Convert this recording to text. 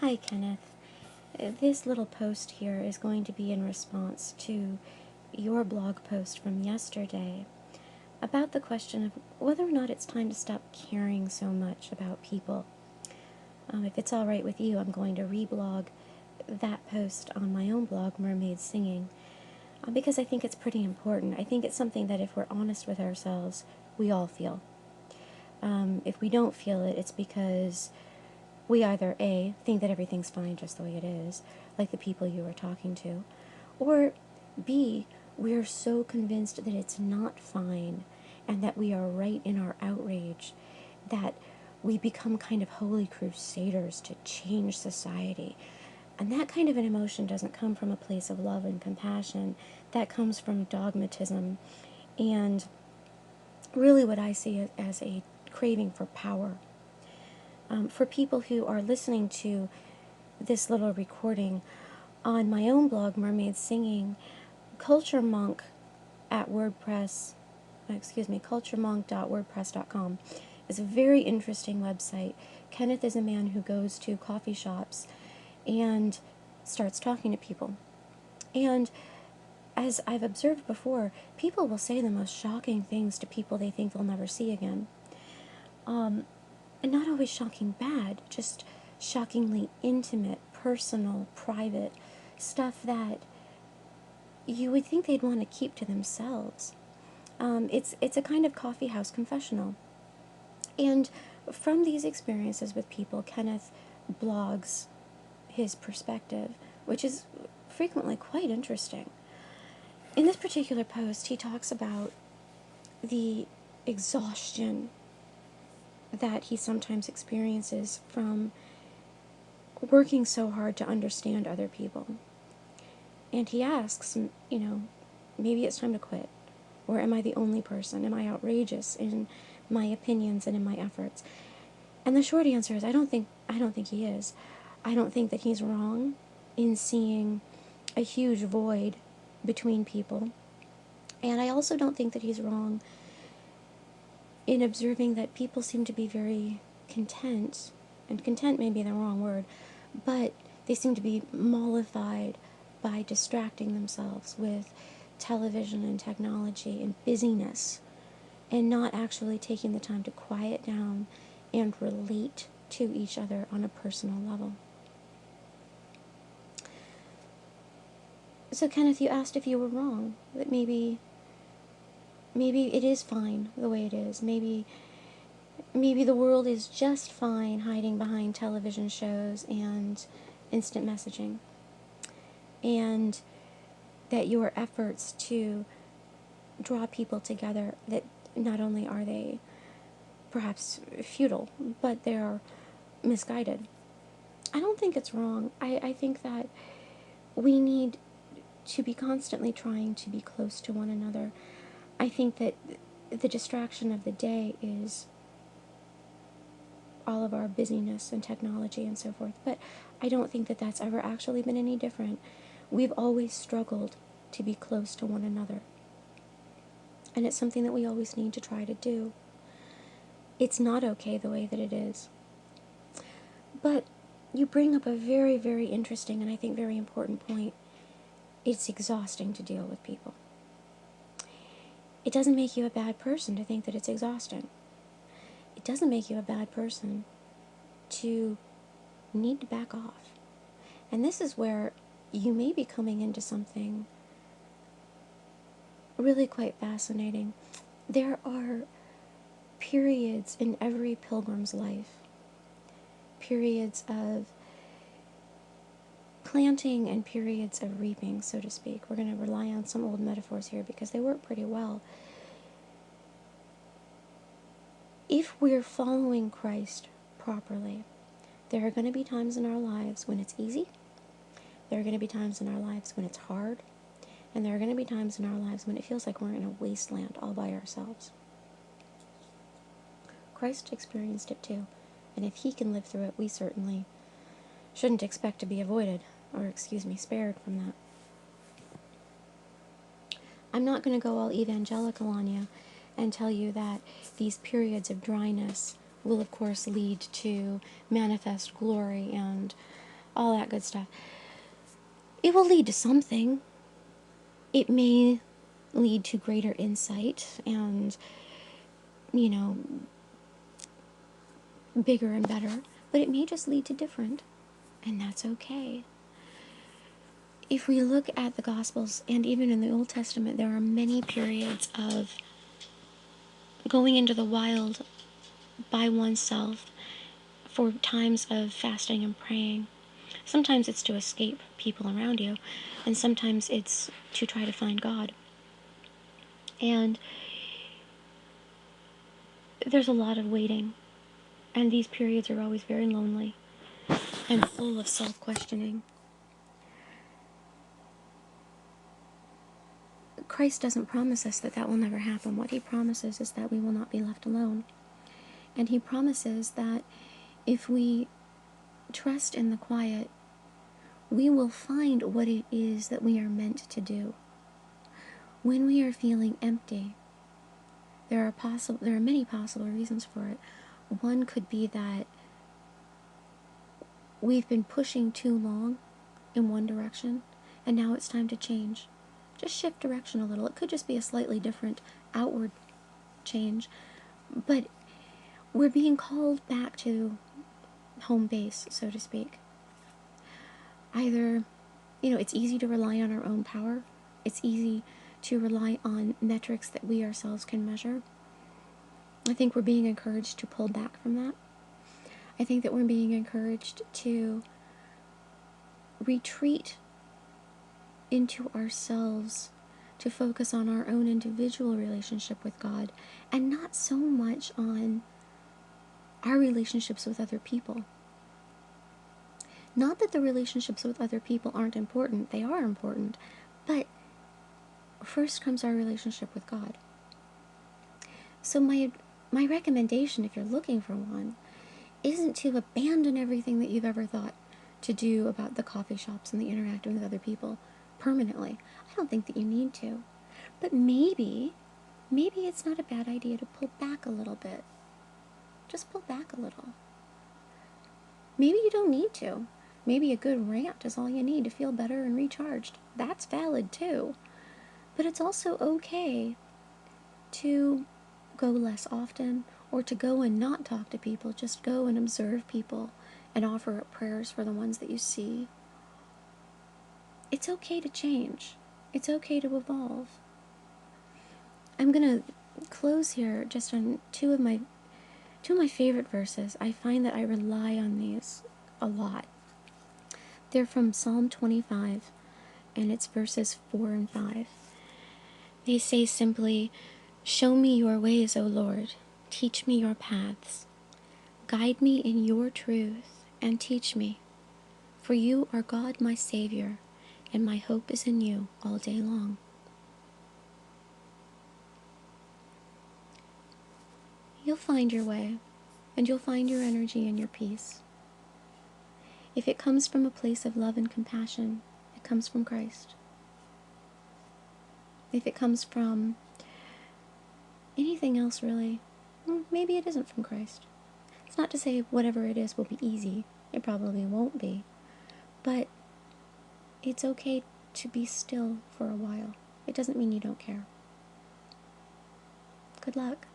Hi, Kenneth. This little post here is going to be in response to your blog post from yesterday about the question of whether or not it's time to stop caring so much about people. If it's all right with you, I'm going to reblog that post on my own blog, Mermaids Singing, because I think it's pretty important. I think it's something that if we're honest with ourselves, we all feel. If we don't feel it, it's because we either A, think that everything's fine just the way it is, like the people you were talking to, or B, we're so convinced that it's not fine and that we are right in our outrage that we become kind of holy crusaders to change society. And that kind of an emotion doesn't come from a place of love and compassion. That comes from dogmatism and really what I see as a craving for power. For people who are listening to this little recording on my own blog, Mermaids Singing, culturemonk at culturemonk.wordpress.com is a very interesting website. Kenneth is a man who goes to coffee shops and starts talking to people. And as I've observed before, people will say the most shocking things to people they think they'll never see again. And not always shocking bad, just shockingly intimate, personal, private stuff that you would think they'd want to keep to themselves. It's a kind of coffee house confessional. And from these experiences with people, Kenneth blogs his perspective, which is frequently quite interesting. In this particular post, he talks about the exhaustion that he sometimes experiences from working so hard to understand other people. And he asks, maybe it's time to quit. Or am I the only person? Am I outrageous in my opinions and in my efforts? And the short answer is I don't think he is. I don't think that he's wrong in seeing a huge void between people. And I also don't think that he's wrong in observing that people seem to be very content, and content may be the wrong word, but they seem to be mollified by distracting themselves with television and technology and busyness, and not actually taking the time to quiet down and relate to each other on a personal level. So, Kenneth, you asked if you were wrong, that maybe it is fine the way it is. Maybe the world is just fine hiding behind television shows and instant messaging. And that your efforts to draw people together, that not only are they perhaps futile, but they're misguided. I don't think it's wrong. I think that we need to be constantly trying to be close to one another. I think that the distraction of the day is all of our busyness and technology and so forth, but I don't think that that's ever actually been any different. We've always struggled to be close to one another, and it's something that we always need to try to do. It's not okay the way that it is. But you bring up a very, very interesting and I think very important point. It's exhausting to deal with people. It doesn't make you a bad person to think that it's exhausting. It doesn't make you a bad person to need to back off. And this is where you may be coming into something really quite fascinating. There are periods in every pilgrim's life, periods of planting and periods of reaping, so to speak. We're going to rely on some old metaphors here because they work pretty well. If we're following Christ properly, there are going to be times in our lives when it's easy, there are going to be times in our lives when it's hard, and there are going to be times in our lives when it feels like we're in a wasteland all by ourselves. Christ experienced it too, and if he can live through it, we certainly shouldn't expect to be spared from that. I'm not going to go all evangelical on you and tell you that these periods of dryness will of course lead to manifest glory and all that good stuff. It will lead to something. It may lead to greater insight and, you know, bigger and better, but it may just lead to different, and that's okay. If we look at the Gospels, and even in the Old Testament, there are many periods of going into the wild by oneself for times of fasting and praying. Sometimes it's to escape people around you, and sometimes it's to try to find God. And there's a lot of waiting, and these periods are always very lonely and full of self-questioning. Christ doesn't promise us that that will never happen. What he promises is that we will not be left alone. And he promises that if we trust in the quiet, we will find what it is that we are meant to do. When we are feeling empty, there are many possible reasons for it. One could be that we've been pushing too long in one direction, and now it's time to change. Just shift direction a little. It could just be a slightly different outward change, but we're being called back to home base, so to speak. Either, it's easy to rely on our own power. It's easy to rely on metrics that we ourselves can measure. I think we're being encouraged to pull back from that. I think that we're being encouraged to retreat into ourselves, to focus on our own individual relationship with God, and not so much on our relationships with other people. Not that the relationships with other people aren't important, they are important, but first comes our relationship with God. So my recommendation, if you're looking for one, isn't to abandon everything that you've ever thought to do about the coffee shops and the interacting with other people permanently. I don't think that you need to. But maybe it's not a bad idea to pull back a little bit. Just pull back a little. Maybe you don't need to. Maybe a good rant is all you need to feel better and recharged. That's valid too. But it's also okay to go less often, or to go and not talk to people. Just go and observe people and offer up prayers for the ones that you see. It's okay to change. It's okay to evolve. I'm going to close here just on two of my favorite verses. I find that I rely on these a lot. They're from Psalm 25, and it's verses 4 and 5. They say simply, "Show me your ways, O Lord. Teach me your paths. Guide me in your truth and teach me. For you are God, my Savior, and my hope is in you all day long." You'll find your way, and you'll find your energy and your peace. If it comes from a place of love and compassion, it comes from Christ. If it comes from anything else, really, maybe it isn't from Christ. It's not to say whatever it is will be easy. It probably won't be. But it's okay to be still for a while. It doesn't mean you don't care. Good luck.